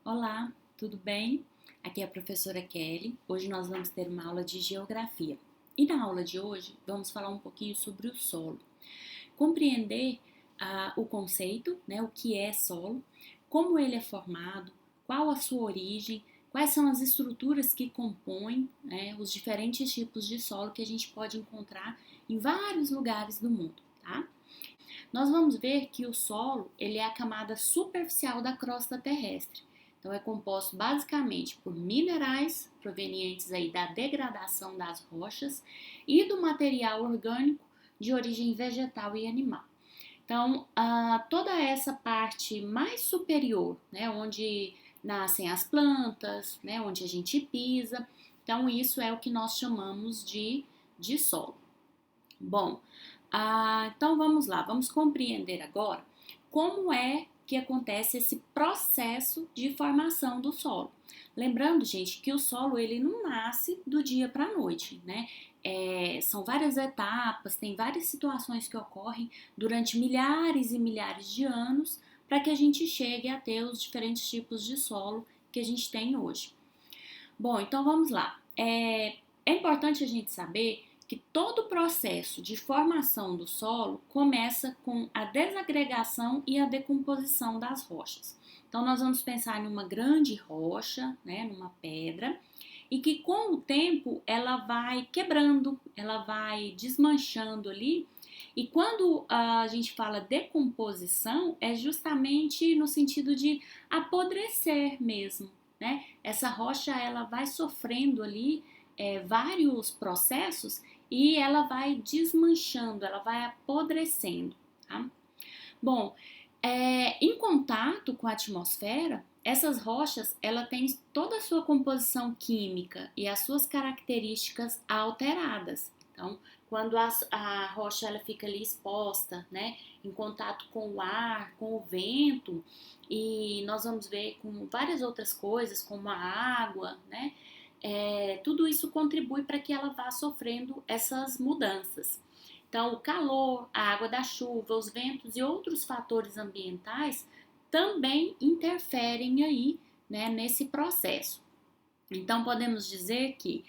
Olá, tudo bem? Aqui é a professora Kelly. Hoje nós vamos ter uma aula de geografia. E na aula de hoje vamos falar um pouquinho sobre o solo. Compreender o conceito, né, o que é solo, como ele é formado, qual a sua origem, quais são as estruturas que compõem, né, os diferentes tipos de solo que a gente pode encontrar em vários lugares do mundo, tá? Nós vamos ver que o solo ele é a camada superficial da crosta terrestre. Então é composto basicamente por minerais provenientes aí da degradação das rochas e do material orgânico de origem vegetal e animal. Então, toda essa parte mais superior, né, onde nascem as plantas, né, onde a gente pisa, então isso é o que nós chamamos de solo. Bom, então vamos lá, vamos compreender agora como é que acontece esse processo de formação do solo. Lembrando, gente, que o solo ele não nasce do dia para a noite, né? São várias etapas, tem várias situações que ocorrem durante milhares e milhares de anos para que a gente chegue a ter os diferentes tipos de solo que a gente tem hoje. Bom, então vamos lá. É importante a gente saber que todo o processo de formação do solo começa com a desagregação e a decomposição das rochas. Então, nós vamos pensar numa grande rocha, né, numa pedra, e que com o tempo ela vai quebrando, ela vai desmanchando ali. E quando a gente fala decomposição, é justamente no sentido de apodrecer mesmo, né? Essa rocha ela vai sofrendo ali vários processos e ela vai desmanchando, ela vai apodrecendo, tá? Bom, em contato com a atmosfera, essas rochas ela tem toda a sua composição química e as suas características alteradas. Então, quando a rocha ela fica ali exposta, né, em contato com o ar, com o vento, e nós vamos ver com várias outras coisas, como a água, né, tudo isso contribui para que ela vá sofrendo essas mudanças. Então, o calor, a água da chuva, os ventos e outros fatores ambientais também interferem aí, né, nesse processo. Então, podemos dizer que,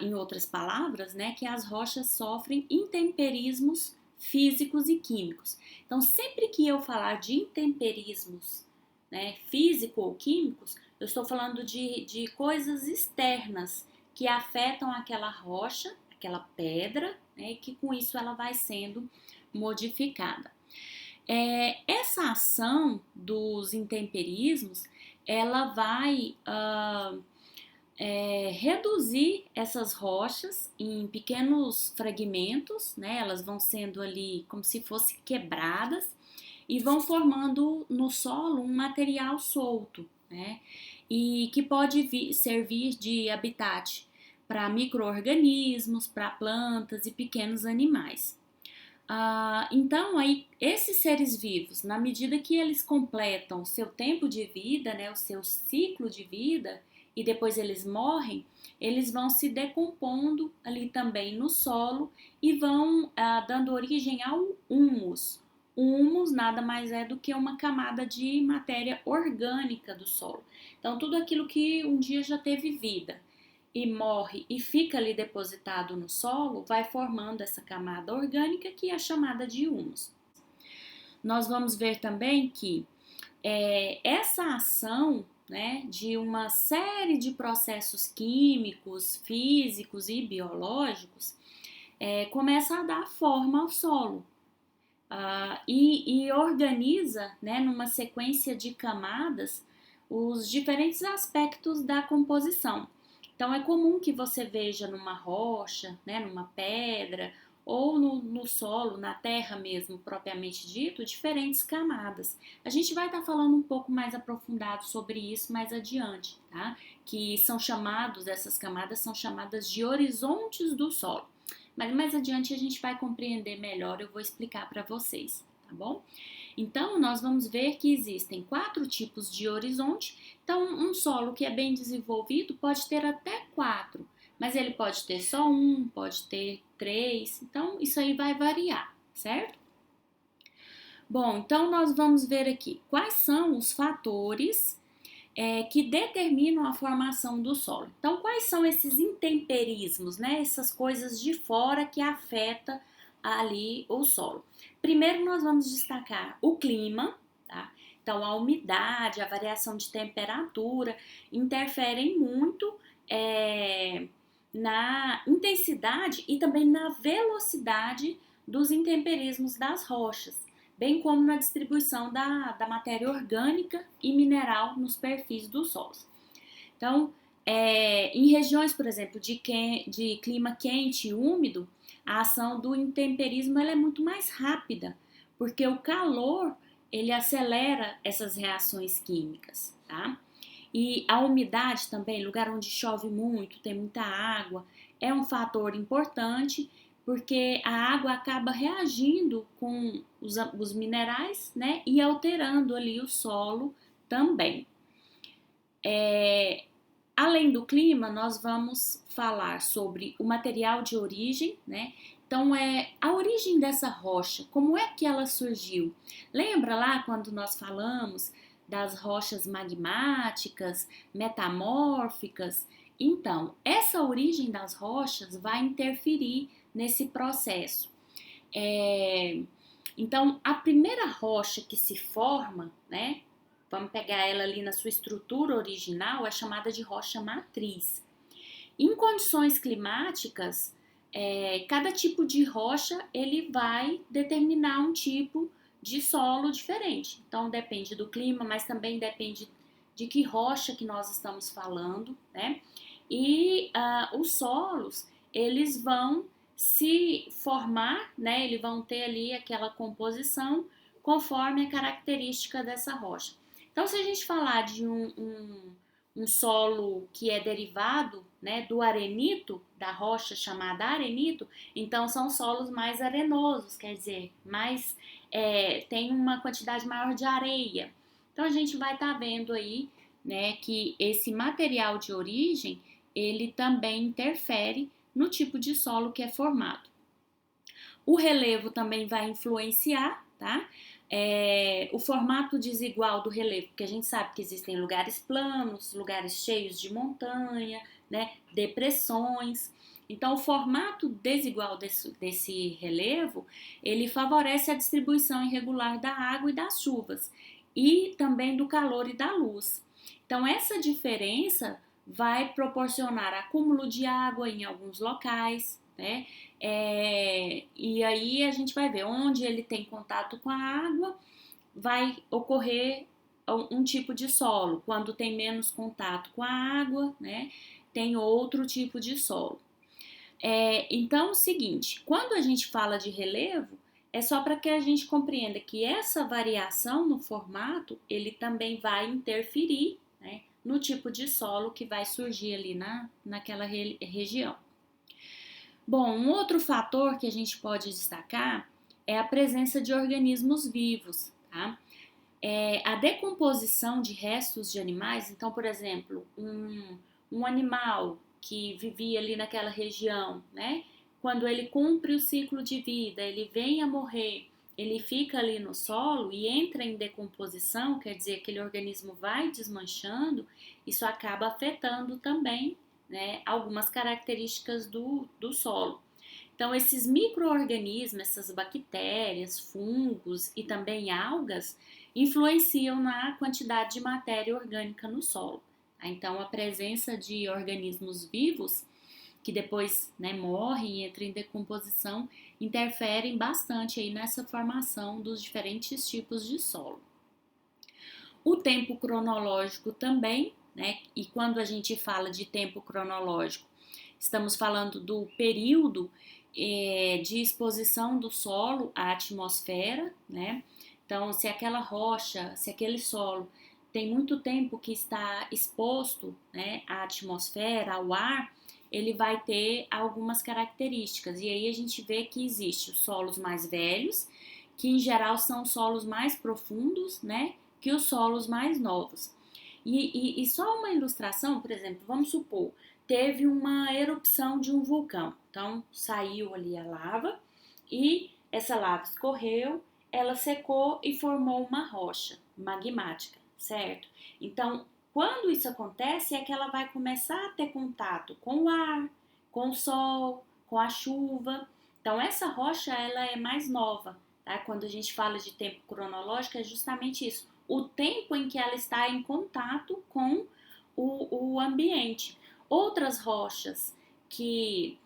em outras palavras, né, que as rochas sofrem intemperismos físicos e químicos. Então, sempre que eu falar de intemperismos, né, físico ou químicos, eu estou falando de coisas externas que afetam aquela rocha, aquela pedra, né, e que com isso ela vai sendo modificada. Essa ação dos intemperismos, ela vai reduzir essas rochas em pequenos fragmentos, né? Elas vão sendo ali como se fossem quebradas e vão formando no solo um material solto, né? E que pode servir de habitat para micro-organismos, para plantas e pequenos animais. Então, aí, esses seres vivos, na medida que eles completam o seu tempo de vida, né, o seu ciclo de vida, e depois eles morrem, eles vão se decompondo ali também no solo e vão dando origem ao humus. O humus nada mais é do que uma camada de matéria orgânica do solo. Então, tudo aquilo que um dia já teve vida e morre e fica ali depositado no solo, vai formando essa camada orgânica que é chamada de humus. Nós vamos ver também que essa ação, né, de uma série de processos químicos, físicos e biológicos começa a dar forma ao solo. E organiza, né, numa sequência de camadas os diferentes aspectos da composição. Então, é comum que você veja numa rocha, né, numa pedra, ou no solo, na terra mesmo, propriamente dito, diferentes camadas. A gente vai estar falando um pouco mais aprofundado sobre isso mais adiante, tá? Que são chamados, essas camadas são chamadas de horizontes do solo. Mas mais adiante a gente vai compreender melhor, eu vou explicar para vocês, tá bom? Então, nós vamos ver que existem 4 tipos de horizonte. Então, um solo que é bem desenvolvido pode ter até 4, mas ele pode ter só um, pode ter 3. Então, isso aí vai variar, certo? Bom, então nós vamos ver aqui quais são os fatores que determinam a formação do solo. Então, quais são esses intemperismos, né? Essas coisas de fora que afetam ali o solo. Primeiro, nós vamos destacar o clima, tá? Então, a umidade, a variação de temperatura interferem muito na intensidade e também na velocidade dos intemperismos das rochas, bem como na distribuição da matéria orgânica e mineral nos perfis dos solos. Então, em regiões, por exemplo, de clima quente e úmido, a ação do intemperismo ela é muito mais rápida, porque o calor ele acelera essas reações químicas, tá? E a umidade também, lugar onde chove muito, tem muita água, é um fator importante, porque a água acaba reagindo com os minerais, né, e alterando ali o solo também. Além do clima, nós vamos falar sobre o material de origem, né? Então, a origem dessa rocha, como é que ela surgiu? Lembra lá quando nós falamos das rochas magmáticas, metamórficas? Então, essa origem das rochas vai interferir nesse processo. Então, a primeira rocha que se forma, né? Vamos pegar ela ali na sua estrutura original, é chamada de rocha matriz. Em condições climáticas, cada tipo de rocha ele vai determinar um tipo de solo diferente. Então depende do clima, mas também depende de que rocha que nós estamos falando, né? E os solos eles vão se formar, né? Eles vão ter ali aquela composição conforme a característica dessa rocha. Então, se a gente falar de um solo que é derivado, né, do arenito, da rocha chamada arenito, então são solos mais arenosos, quer dizer, tem uma quantidade maior de areia. Então, a gente vai estar vendo aí, né, que esse material de origem, ele também interfere no tipo de solo que é formado. O relevo também vai influenciar, tá? O formato desigual do relevo, porque a gente sabe que existem lugares planos, lugares cheios de montanha, né, depressões. Então, o formato desigual desse relevo, ele favorece a distribuição irregular da água e das chuvas, e também do calor e da luz. Então, essa diferença vai proporcionar acúmulo de água em alguns locais, né? E aí a gente vai ver onde ele tem contato com a água, vai ocorrer um tipo de solo. Quando tem menos contato com a água, né, tem outro tipo de solo. Então, é o seguinte, quando a gente fala de relevo, é só para que a gente compreenda que essa variação no formato, ele também vai interferir, né, no tipo de solo que vai surgir ali naquela região. Bom, um outro fator que a gente pode destacar é a presença de organismos vivos, tá? A decomposição de restos de animais, então, por exemplo, um animal que vivia ali naquela região, né? Quando ele cumpre o ciclo de vida, ele vem a morrer, ele fica ali no solo e entra em decomposição, quer dizer, aquele organismo vai desmanchando, isso acaba afetando também, né, algumas características do solo. Então, esses micro-organismos, essas bactérias, fungos e também algas, influenciam na quantidade de matéria orgânica no solo. Então, a presença de organismos vivos, que depois, né, morrem e entram em decomposição, interferem bastante aí nessa formação dos diferentes tipos de solo. O tempo cronológico também, né? E quando a gente fala de tempo cronológico, estamos falando do período de exposição do solo à atmosfera, né? Então, se aquela rocha, se aquele solo tem muito tempo que está exposto, né, à atmosfera, ao ar, ele vai ter algumas características. E aí a gente vê que existe os solos mais velhos, que em geral são solos mais profundos, né, que os solos mais novos. E só uma ilustração, por exemplo, vamos supor, teve uma erupção de um vulcão. Então, saiu ali a lava e essa lava escorreu, ela secou e formou uma rocha magmática, certo? Então, Quando isso acontece, é que ela vai começar a ter contato com o ar, com o sol, com a chuva. Então, essa rocha, ela é mais nova, tá? Quando a gente fala de tempo cronológico, é justamente isso. O tempo em que ela está em contato com o ambiente. Outras rochas que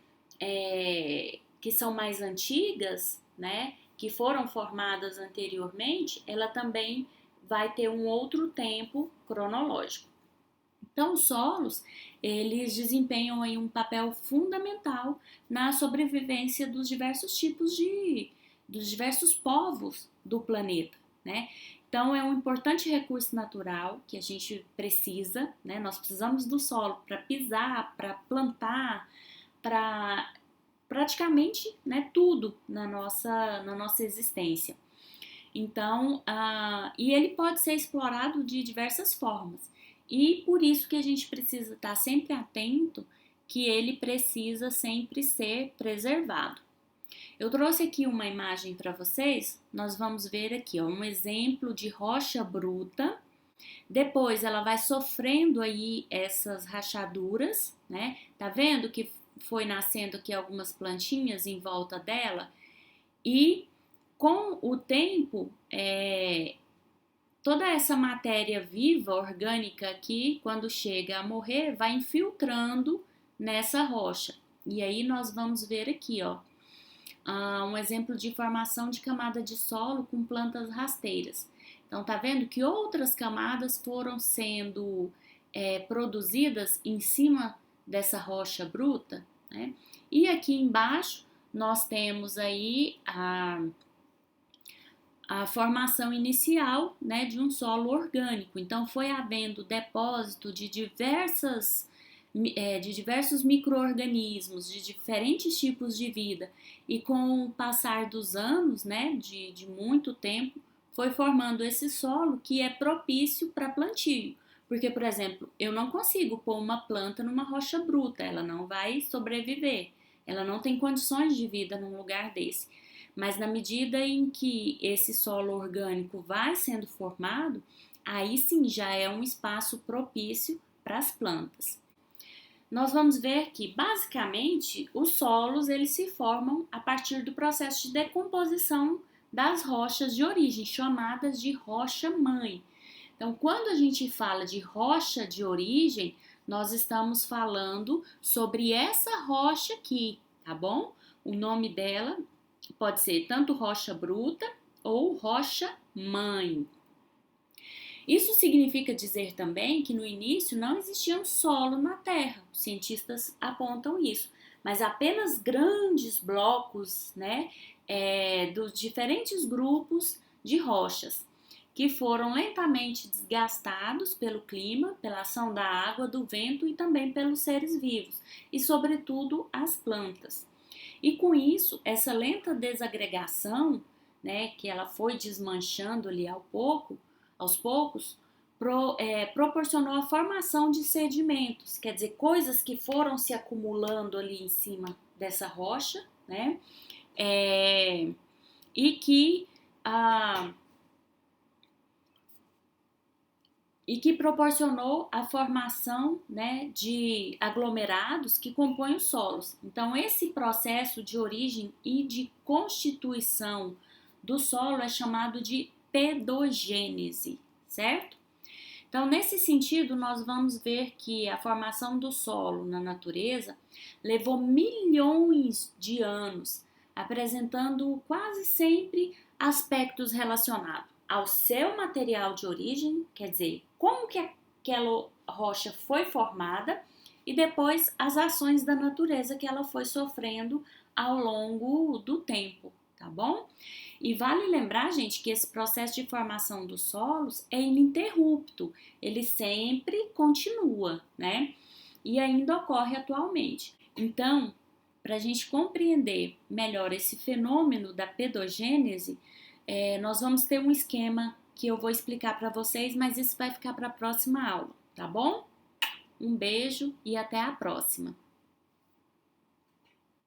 são mais antigas, né? Que foram formadas anteriormente, ela também vai ter um outro tempo cronológico. Então, os solos, eles desempenham aí um papel fundamental na sobrevivência dos diversos povos do planeta, né? Então, é um importante recurso natural que a gente precisa, né? Nós precisamos do solo para pisar, para plantar, para praticamente, né, tudo na nossa existência. Então, e ele pode ser explorado de diversas formas. E por isso que a gente precisa estar sempre atento que ele precisa sempre ser preservado. Eu trouxe aqui uma imagem para vocês. Nós vamos ver aqui, ó, um exemplo de rocha bruta. Depois ela vai sofrendo aí essas rachaduras, né? Tá vendo que foi nascendo aqui algumas plantinhas em volta dela? E com o tempo, toda essa matéria viva, orgânica aqui, quando chega a morrer, vai infiltrando nessa rocha. E aí nós vamos ver aqui, ó, um exemplo de formação de camada de solo com plantas rasteiras. Então, tá vendo que outras camadas foram sendo produzidas em cima dessa rocha bruta, né? E aqui embaixo nós temos aí a formação inicial, né, de um solo orgânico. Então, foi havendo depósito de diversos micro-organismos, de diferentes tipos de vida. E com o passar dos anos, né, de muito tempo, foi formando esse solo que é propício para plantio. Porque, por exemplo, eu não consigo pôr uma planta numa rocha bruta, ela não vai sobreviver. Ela não tem condições de vida num lugar desse. Mas na medida em que esse solo orgânico vai sendo formado, aí sim já é um espaço propício para as plantas. Nós vamos ver que, basicamente, os solos eles se formam a partir do processo de decomposição das rochas de origem, chamadas de rocha-mãe. Então, quando a gente fala de rocha de origem, nós estamos falando sobre essa rocha aqui, tá bom? O nome dela pode ser tanto rocha bruta ou rocha-mãe. Isso significa dizer também que no início não existia um solo na Terra, os cientistas apontam isso, mas apenas grandes blocos, né, dos diferentes grupos de rochas, que foram lentamente desgastados pelo clima, pela ação da água, do vento e também pelos seres vivos, e sobretudo as plantas. E com isso, essa lenta desagregação, né, que ela foi desmanchando ali aos poucos, proporcionou a formação de sedimentos, quer dizer, coisas que foram se acumulando ali em cima dessa rocha, né, e que proporcionou a formação, né, de aglomerados que compõem os solos. Então, esse processo de origem e de constituição do solo é chamado de pedogênese, certo? Então, nesse sentido, nós vamos ver que a formação do solo na natureza levou milhões de anos, apresentando quase sempre aspectos relacionados ao seu material de origem, quer dizer, como que aquela rocha foi formada, e depois as ações da natureza que ela foi sofrendo ao longo do tempo, tá bom? E vale lembrar, gente, que esse processo de formação dos solos é ininterrupto, ele sempre continua, né? E ainda ocorre atualmente. Então, para a gente compreender melhor esse fenômeno da pedogênese, nós vamos ter um esquema que eu vou explicar para vocês, mas isso vai ficar para a próxima aula, tá bom? Um beijo e até a próxima!